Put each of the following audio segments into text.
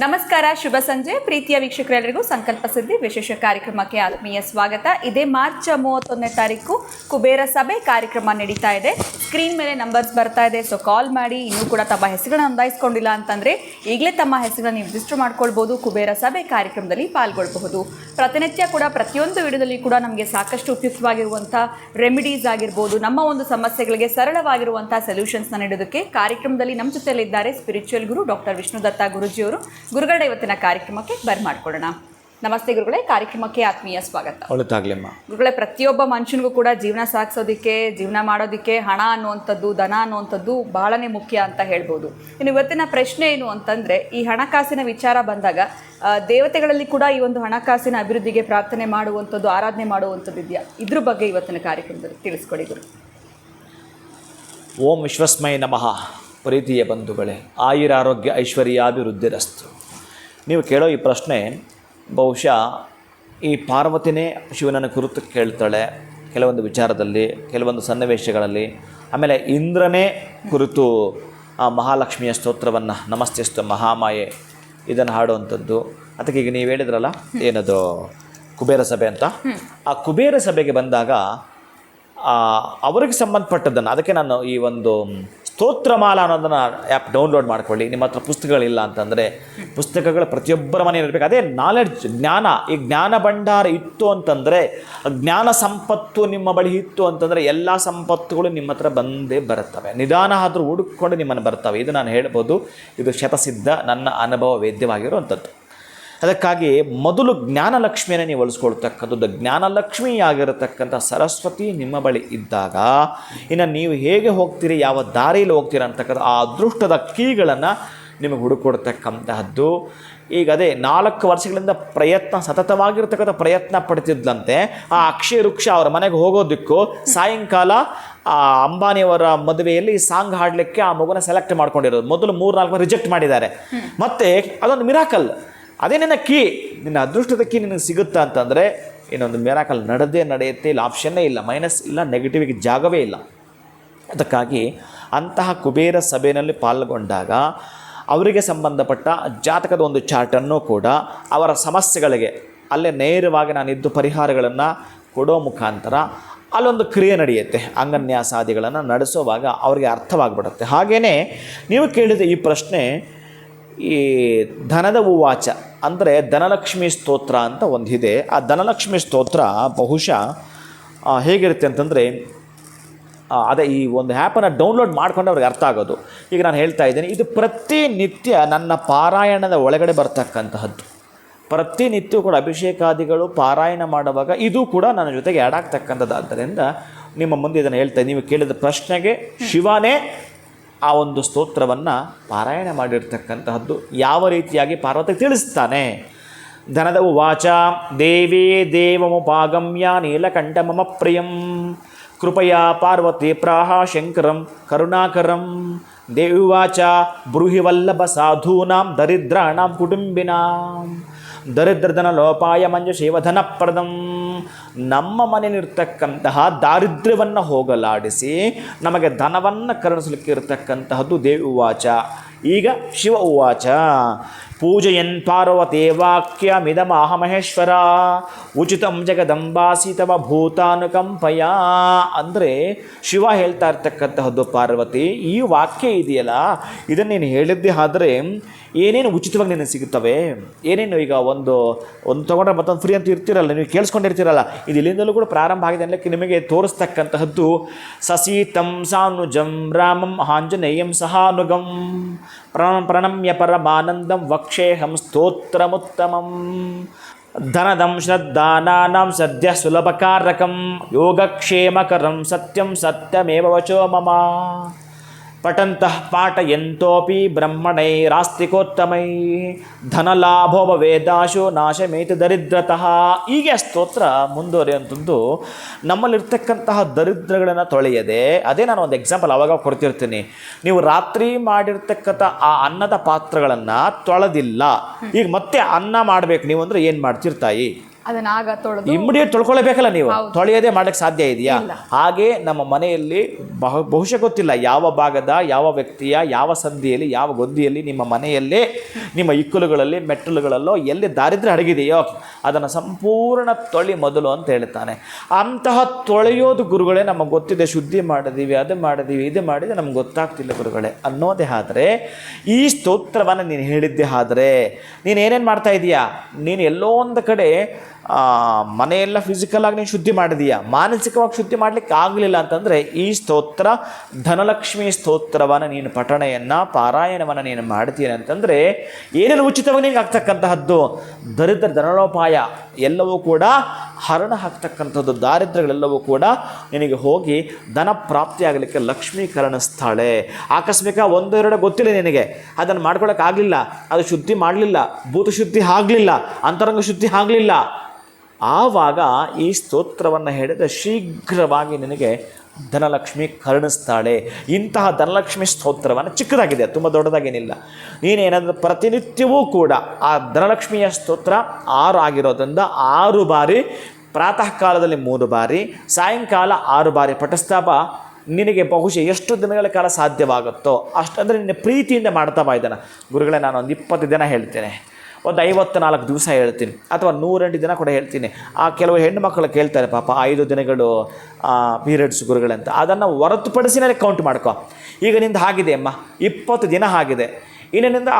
ನಮಸ್ಕಾರ, ಶುಭ ಸಂಜೆ ಪ್ರೀತಿಯ ವೀಕ್ಷಕರೆಲ್ಲರಿಗೂ ಸಂಕಲ್ಪ ಸಿದ್ಧಿ ವಿಶೇಷ ಕಾರ್ಯಕ್ರಮಕ್ಕೆ ಆತ್ಮೀಯ ಸ್ವಾಗತ. ಇದೇ ಮಾರ್ಚ್ 31ನೇ ತಾರೀಕು ಕುಬೇರ ಸಭೆ ಕಾರ್ಯಕ್ರಮ ನಡೀತಾ ಇದೆ. ಸ್ಕ್ರೀನ್ ಮೇಲೆ ನಂಬರ್ಸ್ ಬರ್ತಾ ಇದೆ, ಸೊ ಕಾಲ್ ಮಾಡಿ. ಇನ್ನೂ ಕೂಡ ತಮ್ಮ ಹೆಸರುಗಳನ್ನ ನೋಂದಾಯಿಸ್ಕೊಂಡಿಲ್ಲ ಅಂತಂದರೆ ಈಗಲೇ ತಮ್ಮ ಹೆಸರುಗಳನ್ನ ನೀವು ರಿಜಿಸ್ಟರ್ ಮಾಡ್ಕೊಳ್ಬೋದು. ಕುಬೇರ ಸಭೆ ಕಾರ್ಯಕ್ರಮದಲ್ಲಿ ಪಾಲ್ಗೊಳ್ಬಹುದು. ಪ್ರತಿನಿತ್ಯ ಕೂಡ ಪ್ರತಿಯೊಂದು ವಿಡಿಯೋದಲ್ಲಿ ಕೂಡ ನಮಗೆ ಸಾಕಷ್ಟು ಉಪಯುಕ್ತವಾಗಿರುವಂಥ ರೆಮಿಡೀಸ್ ಆಗಿರ್ಬೋದು, ನಮ್ಮ ಒಂದು ಸಮಸ್ಯೆಗಳಿಗೆ ಸರಳವಾಗಿರುವಂಥ ಸೊಲ್ಯೂಷನ್ಸ್ನ ನೀಡೋದಕ್ಕೆ ಕಾರ್ಯಕ್ರಮದಲ್ಲಿ ನಮ್ಮ ಜೊತೆಯಲ್ಲಿದ್ದಾರೆ ಸ್ಪಿರಿಚುವಲ್ ಗುರು ಡಾಕ್ಟರ್ ವಿಷ್ಣುದತ್ತ ಗುರುಜಿಯವರು. ಗುರುಗಳ ಇವತ್ತಿನ ಕಾರ್ಯಕ್ರಮಕ್ಕೆ ಮಾಡ್ಕೊಳ್ಳೋಣ. ನಮಸ್ತೆ ಗುರುಗಳೇ, ಕಾರ್ಯಕ್ರಮಕ್ಕೆ ಆತ್ಮೀಯ ಸ್ವಾಗತ. ಒಳ್ಳೆದಾಗ್ಲಿಮ್ಮ. ಗುರುಗಳೇ, ಪ್ರತಿಯೊಬ್ಬ ಮನುಷ್ಯನಿಗೂ ಕೂಡ ಜೀವನ ಸಾಗಿಸೋದಕ್ಕೆ, ಜೀವನ ಮಾಡೋದಕ್ಕೆ ಹಣ ಅನ್ನುವಂಥದ್ದು, ಧನ ಅನ್ನುವಂಥದ್ದು ಬಹಳನೇ ಮುಖ್ಯ ಅಂತ ಹೇಳ್ಬೋದು. ಇನ್ನು ಇವತ್ತಿನ ಪ್ರಶ್ನೆ ಏನು ಅಂತಂದರೆ, ಈ ಹಣಕಾಸಿನ ವಿಚಾರ ಬಂದಾಗ ದೇವತೆಗಳಲ್ಲಿ ಕೂಡ ಈ ಒಂದು ಹಣಕಾಸಿನ ಅಭಿವೃದ್ಧಿಗೆ ಪ್ರಾರ್ಥನೆ ಮಾಡುವಂಥದ್ದು, ಆರಾಧನೆ ಮಾಡುವಂಥದ್ದು ಇದೆಯಾ? ಇದ್ರ ಬಗ್ಗೆ ಇವತ್ತಿನ ಕಾರ್ಯಕ್ರಮದಲ್ಲಿ ತಿಳಿಸ್ಕೊಡಿ ಗುರು. ಓಂ ವಿಶ್ವಸ್ಮೈ ನಮಃ. ಪ್ರೀತಿಯ ಬಂಧುಗಳೇ, ಆಯುರಾರೋಗ್ಯ ಐಶ್ವರ್ಯಾಭಿವೃದ್ಧಿರಸ್ತು. ನೀವು ಕೇಳೋ ಈ ಪ್ರಶ್ನೆ ಬಹುಶಃ ಈ ಪಾರ್ವತಿನೇ ಶಿವನನ್ನು ಕುರಿತು ಕೇಳ್ತಾಳೆ ಕೆಲವೊಂದು ವಿಚಾರದಲ್ಲಿ, ಕೆಲವೊಂದು ಸನ್ನಿವೇಶಗಳಲ್ಲಿ. ಆಮೇಲೆ ಇಂದ್ರನೇ ಕುರಿತು ಆ ಮಹಾಲಕ್ಷ್ಮಿಯ ಸ್ತೋತ್ರವನ್ನು ನಮಸ್ತೆಸ್ತು ಮಹಾಮಾಯೆ ಇದನ್ನು ಹಾಡುವಂಥದ್ದು. ಅದಕ್ಕೆ ಈಗ ನೀವು ಹೇಳಿದ್ರಲ್ಲ ಏನದು ಕುಬೇರ ಸಭೆ ಅಂತ, ಆ ಕುಬೇರ ಸಭೆಗೆ ಬಂದಾಗ ಅವರಿಗೆ ಸಂಬಂಧಪಟ್ಟದ್ದನ್ನು, ಅದಕ್ಕೆ ನಾನು ಈ ಒಂದು ಸ್ತೋತ್ರಮಾಲ ಅನ್ನೋದನ್ನು ಆ್ಯಪ್ ಡೌನ್ಲೋಡ್ ಮಾಡ್ಕೊಳ್ಳಿ. ನಿಮ್ಮ ಹತ್ರ ಪುಸ್ತಕಗಳಿಲ್ಲ ಅಂತಂದರೆ ಪುಸ್ತಕಗಳು ಪ್ರತಿಯೊಬ್ಬರ ಮನೆಯಲ್ಲಿ ಇರಬೇಕು. ಅದೇ ನಾಲೆಡ್ಜ್, ಜ್ಞಾನ. ಈ ಜ್ಞಾನ ಭಂಡಾರ ಇತ್ತು ಅಂತಂದರೆ, ಜ್ಞಾನ ಸಂಪತ್ತು ನಿಮ್ಮ ಬಳಿ ಇತ್ತು ಅಂತಂದರೆ ಎಲ್ಲ ಸಂಪತ್ತುಗಳು ನಿಮ್ಮ ಹತ್ರ ಬಂದೇ ಬರುತ್ತವೆ. ನಿಧಾನ ಆದರೂ ಹುಡುಕೊಂಡು ನಿಮ್ಮನ್ನು ಬರ್ತವೆ. ಇದು ನಾನು ಹೇಳ್ಬೋದು, ಇದು ಶತಸಿದ್ಧ ನನ್ನ ಅನುಭವ ವೇದ್ಯವಾಗಿರುವಂಥದ್ದು. ಅದಕ್ಕಾಗಿ ಮೊದಲು ಜ್ಞಾನಲಕ್ಷ್ಮಿಯನ್ನು ನೀವು ಒಲಿಸ್ಕೊಳ್ತಕ್ಕಂಥದ್ದು. ಜ್ಞಾನಲಕ್ಷ್ಮಿಯಾಗಿರತಕ್ಕಂಥ ಸರಸ್ವತಿ ನಿಮ್ಮ ಬಳಿ ಇದ್ದಾಗ ಇನ್ನು ನೀವು ಹೇಗೆ ಹೋಗ್ತೀರಿ, ಯಾವ ದಾರಿಯಲ್ಲಿ ಹೋಗ್ತೀರ ಅಂತಕ್ಕಂಥ ಆ ಅದೃಷ್ಟದ ಕೀಗಳನ್ನು ನಿಮಗೆ ಹುಡುಕೊಡ್ತಕ್ಕಂತಹದ್ದು. ಈಗ ಅದೇ 4 ವರ್ಷಗಳಿಂದ ಸತತವಾಗಿರ್ತಕ್ಕಂಥ ಪ್ರಯತ್ನ ಪಡ್ತಿದ್ದಂತೆ ಆ ಅಕ್ಷಯ ವೃಕ್ಷ ಅವರ ಮನೆಗೆ ಹೋಗೋದಕ್ಕೂ ಸಾಯಂಕಾಲ ಆ ಅಂಬಾನಿಯವರ ಮದುವೆಯಲ್ಲಿ ಸಾಂಗ್ ಹಾಡಲಿಕ್ಕೆ ಆ ಮಗುನ ಸೆಲೆಕ್ಟ್ ಮಾಡ್ಕೊಂಡಿರೋದು. ಮೊದಲು 3-4 ರಿಜೆಕ್ಟ್ ಮಾಡಿದ್ದಾರೆ. ಮತ್ತು ಅದೊಂದು ಮಿರಾಕಲ್. ಅದೇ ನಿನ್ನ ಕೀ, ನಿನ್ನ ಅದೃಷ್ಟದ ಕೀ ನಿನಗೆ ಸಿಗುತ್ತಾ ಅಂತಂದರೆ ಇನ್ನೊಂದು ಮಿರಾಕಲ್ ನಡೆಯುತ್ತೆ. ಇಲ್ಲ ಆಪ್ಷನ್ನೇ ಇಲ್ಲ, ಮೈನಸ್ ಇಲ್ಲ, ನೆಗೆಟಿವಿಗೆ ಜಾಗವೇ ಇಲ್ಲ. ಅದಕ್ಕಾಗಿ ಅಂತಹ ಕುಬೇರ ಸಭೆಯಲ್ಲಿ ಪಾಲ್ಗೊಂಡಾಗ ಅವರಿಗೆ ಸಂಬಂಧಪಟ್ಟ ಜಾತಕದ ಒಂದು ಚಾರ್ಟನ್ನು ಕೂಡ ಅವರ ಸಮಸ್ಯೆಗಳಿಗೆ ಅಲ್ಲೇ ನೇರವಾಗಿ ನಾನಿದ್ದು ಪರಿಹಾರಗಳನ್ನು ಕೊಡೋ ಮುಖಾಂತರ ಅಲ್ಲೊಂದು ಕ್ರಿಯೆ ನಡೆಯುತ್ತೆ. ಅಂಗನ್ಯಾಸಾದಿಗಳನ್ನು ನಡೆಸುವಾಗ ಅವರಿಗೆ ಅರ್ಥವಾಗಿಬಿಡುತ್ತೆ. ಹಾಗೆಯೇ ನೀವು ಕೇಳಿದ ಈ ಪ್ರಶ್ನೆ, ಈ ಧನದ ಉವಾಚ ಅಂದರೆ ಧನಲಕ್ಷ್ಮಿ ಸ್ತೋತ್ರ ಅಂತ ಒಂದಿದೆ. ಆ ಧನಲಕ್ಷ್ಮಿ ಸ್ತೋತ್ರ ಬಹುಶಃ ಹೇಗಿರುತ್ತೆ ಅಂತಂದರೆ, ಅದೇ ಈ ಒಂದು ಆ್ಯಪನ್ನು ಡೌನ್ಲೋಡ್ ಮಾಡಿಕೊಂಡು ಅವ್ರಿಗೆ ಅರ್ಥ ಆಗೋದು. ಈಗ ನಾನು ಹೇಳ್ತಾ ಇದ್ದೀನಿ, ಇದು ಪ್ರತಿನಿತ್ಯ ನನ್ನ ಪಾರಾಯಣದ ಒಳಗಡೆ ಬರ್ತಕ್ಕಂತಹದ್ದು. ಪ್ರತಿನಿತ್ಯ ಕೂಡ ಅಭಿಷೇಕಾದಿಗಳು ಪಾರಾಯಣ ಮಾಡುವಾಗ ಇದು ಕೂಡ ನನ್ನ ಜೊತೆಗೆ ಆ್ಯಡ್ ಆಗ್ತಕ್ಕಂಥದ್ದು. ಆದ್ದರಿಂದ ನಿಮ್ಮ ಮುಂದೆ ಇದನ್ನು ಹೇಳ್ತಾ ಇದ್ದೀನಿ. ನೀವು ಕೇಳಿದ ಪ್ರಶ್ನೆಗೆ ಶಿವನೇ ಆ ಒಂದು ಸ್ತೋತ್ರವನ್ನು ಪಾರಾಯಣ ಮಾಡಿರ್ತಕ್ಕಂತಹದ್ದು. ಯಾವ ರೀತಿಯಾಗಿ ಪಾರ್ವತಿಗೆ ತಿಳಿಸ್ತಾನೆ. ಧನದ ಉವಾಚ ದೇವೇ ದೇವಮುಪಾಗಮ್ಯ ನೀಲಕಂಠ ಮಮ ಪ್ರಿಯಂ ಕೃಪಯಾ ಪಾರ್ವತಿ ಪ್ರಾಹ ಶಂಕರಂ ಕರುಣಾಕರಂ. ದೇವಿ ಉವಾಚ ಬ್ರೂಹಿ ವಲ್ಲಭ ಸಾಧೂನಾಂ ದರಿದ್ರಾಣಾಂ ಕುಟುಂಬಿನಾಂ ದರಿದ್ರಧನ ಲೋಪಾಯ ಮಂಜುಷೇವಧನಪ್ರದಂ. ನಮ್ಮ ಮನೆಯಲ್ಲಿರ್ತಕ್ಕಂತಹ ದಾರಿದ್ರ್ಯವನ್ನು ಹೋಗಲಾಡಿಸಿ ನಮಗೆ ಧನವನ್ನು ಕರುಣಿಸಲಿಕ್ಕೆ ಇರತಕ್ಕಂತಹದ್ದು ದೇವಿ ಉವಾಚ. ಈಗ ಶಿವ ಉವಾಚ ಪೂಜಯನ್ ಪಾರ್ವತೇ ವಾಕ್ಯಮಿದಮಾಹ ಮಹೇಶ್ವರ ಉಚಿತಂ ಜಗದಂಬಾಸಿ ತವ ಭೂತಾನುಕಂಪಯ. ಅಂದರೆ ಶಿವ ಹೇಳ್ತಾ ಇರ್ತಕ್ಕಂತಹದ್ದು, ಪಾರ್ವತಿ ಈ ವಾಕ್ಯ ಇದೆಯಲ್ಲ, ಇದನ್ನು ನೀನು ಹೇಳಿದ್ದೇ ಆದರೆ ಏನೇನು ಉಚಿತವಾಗಿ ನಿನಗೆ ಸಿಗುತ್ತವೆ, ಏನೇನು ಈಗ ಒಂದು ತೊಗೊಂಡ್ರೆ ಮತ್ತೊಂದು ಫ್ರೀ ಅಂತ ಇರ್ತಿರಲ್ಲ, ನೀವು ಕೇಳಿಸ್ಕೊಂಡಿರ್ತೀರಲ್ಲ, ಇದು ಇಲ್ಲಿಂದಲೂ ಕೂಡ ಪ್ರಾರಂಭ ಆಗಿದೆ ಅನ್ನೋಕ್ಕೆ ನಿಮಗೆ ತೋರಿಸ್ತಕ್ಕಂತಹದ್ದು. ಸಸೀತಂ ಸಾನುಜಂ ರಾಮಂ ಆಂಜನೇಯಂ ಸಹಾನುಗಂ ಪ್ರಣಮ್ಯ ಪರಮಾನಂದಂ ವಕ್ಷೇಹಂ ಸ್ತೋತ್ರಮುತ್ತಮಂ. ಧನದಂ ಶ್ರದ್ಧಾನಾಂ ಸದ್ಯ ಸುಲಭಕಾರಕಂ ಯೋಗಕ್ಷೇಮಕರಂ ಸತ್ಯಂ ಸತ್ಯಮೇವ ವಚೋ ಮಮ. ಪಠಂತಃ ಪಾಠಯಂತೋಪಿ ಬ್ರಹ್ಮಣೈರಾಸ್ತಿಕೋತ್ತಮೈ ಧನಲಾಭೋ ವೇದಾಶೋ ನಾಶಮೇತಿ ದರಿದ್ರತಃ. ಹೀಗೆ ಸ್ತೋತ್ರ ಮುಂದುವರಿಯುವಂಥದ್ದು. ನಮ್ಮಲ್ಲಿರ್ತಕ್ಕಂತಹ ದರಿದ್ರಗಳನ್ನು ತೊಳೆಯದೆ, ಅದೇ ನಾನು ಒಂದು ಎಕ್ಸಾಂಪಲ್ ಅವಾಗ ಕೊಡ್ತಿರ್ತೀನಿ. ನೀವು ರಾತ್ರಿ ಮಾಡಿರ್ತಕ್ಕಂಥ ಆ ಅನ್ನದ ಪಾತ್ರಗಳನ್ನು ತೊಳೆದಿಲ್ಲ, ಈಗ ಮತ್ತೆ ಅನ್ನ ಮಾಡಬೇಕು ನೀವು ಅಂದರೆ ಏನು ಮಾಡ್ತಿರ್ತಾಯಿ? ಇಮ್ಮಿಡಿಯೇಟ್ ತೊಳ್ಕೊಳ್ಬೇಕಲ್ಲ, ನೀವು ತೊಳೆಯದೇ ಮಾಡೋಕ್ಕೆ ಸಾಧ್ಯ ಇದೆಯಾ? ಹಾಗೆ ನಮ್ಮ ಮನೆಯಲ್ಲಿ ಬಹುಶಃ ಗೊತ್ತಿಲ್ಲ ಯಾವ ಭಾಗದ ಯಾವ ವ್ಯಕ್ತಿಯ ಯಾವ ಸಂಧಿಯಲ್ಲಿ ಯಾವ ಗೊಂದಿಯಲ್ಲಿ ನಿಮ್ಮ ಮನೆಯಲ್ಲೇ ನಿಮ್ಮ ಇಕ್ಕಲುಗಳಲ್ಲಿ ಮೆಟ್ಟಲುಗಳಲ್ಲೋ ಎಲ್ಲಿ ದಾರಿದ್ರ್ಯ ಅಡಗಿದೆಯೋ ಅದನ್ನು ಸಂಪೂರ್ಣ ತೊಳಿ ಮೊದಲು ಅಂತ ಹೇಳ್ತಾನೆ. ಅಂತಹ ತೊಳೆಯೋದು ಗುರುಗಳೇ ನಮಗೆ ಗೊತ್ತಿದೆ, ಶುದ್ಧಿ ಮಾಡಿದ್ದೀವಿ, ಅದು ಮಾಡಿದ್ದೀವಿ, ಇದು ಮಾಡಿದರೆ ನಮ್ಗೆ ಗೊತ್ತಾಗ್ತಿಲ್ಲ ಗುರುಗಳೇ ಅನ್ನೋದೇ ಆದರೆ ಈ ಸ್ತೋತ್ರವನ್ನು ನೀನು ಹೇಳಿದ್ದೆ ಆದರೆ ನೀನು ಏನೇನು ಮಾಡ್ತಾ ಇದೀಯಾ, ನೀನು ಎಲ್ಲೋ ಒಂದು ಕಡೆ ಮನೆಯೆಲ್ಲ ಫಿಸಿಕಲಾಗಿ ನೀನು ಶುದ್ಧಿ ಮಾಡಿದೀಯಾ, ಮಾನಸಿಕವಾಗಿ ಶುದ್ಧಿ ಮಾಡಲಿಕ್ಕೆ ಆಗಲಿಲ್ಲ ಅಂತಂದರೆ ಈ ಸ್ತೋತ್ರ ಧನಲಕ್ಷ್ಮಿ ಸ್ತೋತ್ರವನ್ನು ನೀನು ಪಠಣೆಯನ್ನು ಪಾರಾಯಣವನ್ನು ನೀನು ಮಾಡ್ತೀನಿ ಅಂತಂದರೆ ಏನೇನು ಉಚಿತವಾಗಿ ನಿನಗೆ ಆಗ್ತಕ್ಕಂತಹದ್ದು ದರಿದ್ರ ಧನೋಪಾಯ ಎಲ್ಲವೂ ಕೂಡ ಹರಣ ಹಾಕ್ತಕ್ಕಂಥದ್ದು, ದಾರಿದ್ರ್ಯಗಳೆಲ್ಲವೂ ಕೂಡ ನಿನಗೆ ಹೋಗಿ ಧನ ಪ್ರಾಪ್ತಿಯಾಗಲಿಕ್ಕೆ ಲಕ್ಷ್ಮೀ ಕರುಣಿಸ್ತಾಳೆ. ಆಕಸ್ಮಿಕ ಒಂದು ಎರಡು ಗೊತ್ತಿಲ್ಲ ನಿನಗೆ, ಅದನ್ನು ಮಾಡ್ಕೊಳ್ಳೋಕ್ಕಾಗಲಿಲ್ಲ, ಅದು ಶುದ್ಧಿ ಮಾಡಲಿಲ್ಲ, ಭೂತ ಶುದ್ಧಿ ಆಗಲಿಲ್ಲ, ಅಂತರಂಗ ಶುದ್ಧಿ ಆಗಲಿಲ್ಲ, ಆವಾಗ ಈ ಸ್ತೋತ್ರವನ್ನು ಹೇಳಿದರೆ ಶೀಘ್ರವಾಗಿ ನಿನಗೆ ಧನಲಕ್ಷ್ಮಿ ಕರುಣಿಸ್ತಾಳೆ. ಇಂತಹ ಧನಲಕ್ಷ್ಮಿ ಸ್ತೋತ್ರವನ್ನು ಚಿಕ್ಕದಾಗಿದೆ, ತುಂಬ ದೊಡ್ಡದಾಗೇನಿಲ್ಲ. ನೀನೇನಾದರೂ ಪ್ರತಿನಿತ್ಯವೂ ಕೂಡ ಆ ಧನಲಕ್ಷ್ಮಿಯ ಸ್ತೋತ್ರ 6 ಆಗಿರೋದ್ರಿಂದ 6 ಬಾರಿ, ಪ್ರಾತಃ ಕಾಲದಲ್ಲಿ 3 ಬಾರಿ, ಸಾಯಂಕಾಲ 6 ಬಾರಿ ಪಠಿಸ್ತಾ ಬಾ. ನಿನಗೆ ಬಹುಶಃ ಎಷ್ಟು ದಿನಗಳ ಕಾಲ ಸಾಧ್ಯವಾಗುತ್ತೋ ಅಷ್ಟಂದರೆ ನಿನ್ನ ಪ್ರೀತಿಯಿಂದ ಮಾಡ್ತಾ ಬಾ ಇದನ್ನು. ಗುರುಗಳೇ ನಾನು ಒಂದು 20 ದಿನ ಹೇಳ್ತೇನೆ, ಒಂದು 54 ದಿವಸ ಹೇಳ್ತೀನಿ, ಅಥವಾ 108 ದಿನ ಕೂಡ ಹೇಳ್ತೀನಿ. ಕೆಲವು ಹೆಣ್ಣು ಮಕ್ಕಳು ಕೇಳ್ತಾರೆ ಪಾಪ 5 ದಿನಗಳು ಪೀರಿಯಡ್ಸ್ ಗುರುಗಳಂತ, ಅದನ್ನು ಹೊರತುಪಡಿಸಿನೇ ಕೌಂಟ್ ಮಾಡ್ಕೊ. ಈಗ ನಿಂದು ಆಗಿದೆ ಅಮ್ಮ 20 ದಿನ ಆಗಿದೆ, ಇನ್ನೇನಿಂದ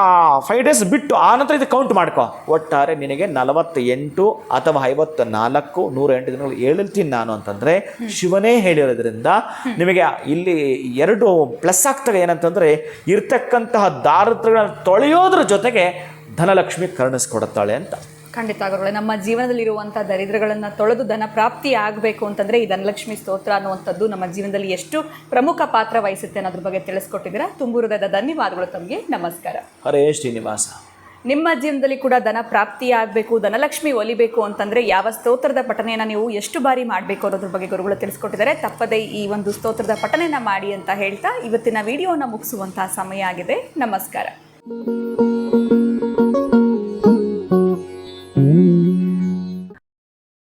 5 ಡೇಸ್ ಬಿಟ್ಟು ಆನಂತರ ಇದು ಕೌಂಟ್ ಮಾಡ್ಕೊ. ಒಟ್ಟಾರೆ ನಿನಗೆ 48 ಅಥವಾ 54 108 ದಿನಗಳು ಹೇಳ್ತೀನಿ ನಾನು ಅಂತಂದರೆ ಶಿವನೇ ಹೇಳಿರೋದ್ರಿಂದ ನಿಮಗೆ ಇಲ್ಲಿ 2 ಪ್ಲಸ್ ಆಗ್ತವೆ. ಏನಂತಂದರೆ ಇರ್ತಕ್ಕಂತಹ ದಾರಿದ್ರ್ಯಗಳನ್ನು ತೊಳೆಯೋದ್ರ ಜೊತೆಗೆ ಧನಲಕ್ಷ್ಮಿ ಕರುಣಿಸ್ಕೊಡುತ್ತಾಳೆ ಅಂತ. ಖಂಡಿತ ಗುರುಗಳೇ, ನಮ್ಮ ಜೀವನದಲ್ಲಿರುವಂಥ ದರಿದ್ರಗಳನ್ನು ತೊಳೆದು ಧನ ಪ್ರಾಪ್ತಿ ಆಗಬೇಕು ಅಂತಂದರೆ ಈ ಧನಲಕ್ಷ್ಮಿ ಸ್ತೋತ್ರ ಅನ್ನುವಂಥದ್ದು ನಮ್ಮ ಜೀವನದಲ್ಲಿ ಎಷ್ಟು ಪ್ರಮುಖ ಪಾತ್ರ ವಹಿಸುತ್ತೆ ಅನ್ನೋದ್ರ ಬಗ್ಗೆ ತಿಳಿಸ್ಕೊಟ್ಟಿದ್ದೀರಾ. ತುಂಬು ಹೃದಯದ ಧನ್ಯವಾದಗಳು ತಮಗೆ. ನಮಸ್ಕಾರ. ಹರೇ ಶ್ರೀನಿವಾಸ. ನಿಮ್ಮ ಜೀವನದಲ್ಲಿ ಕೂಡ ಧನ ಪ್ರಾಪ್ತಿ ಆಗಬೇಕು, ಧನಲಕ್ಷ್ಮಿ ಒಲಿಬೇಕು ಅಂತಂದರೆ ಯಾವ ಸ್ತೋತ್ರದ ಪಠನೆಯನ್ನು ನೀವು ಎಷ್ಟು ಬಾರಿ ಮಾಡಬೇಕು ಅನ್ನೋದ್ರ ಬಗ್ಗೆ ಗುರುಗಳು ತಿಳಿಸ್ಕೊಟ್ಟಿದ್ದಾರೆ. ತಪ್ಪದೇ ಈ ಒಂದು ಸ್ತೋತ್ರದ ಪಠನೆಯನ್ನು ಮಾಡಿ ಅಂತ ಹೇಳ್ತಾ ಇವತ್ತಿನ ವಿಡಿಯೋನ ಮುಗಿಸುವಂತಹ ಸಮಯ ಆಗಿದೆ. ನಮಸ್ಕಾರ.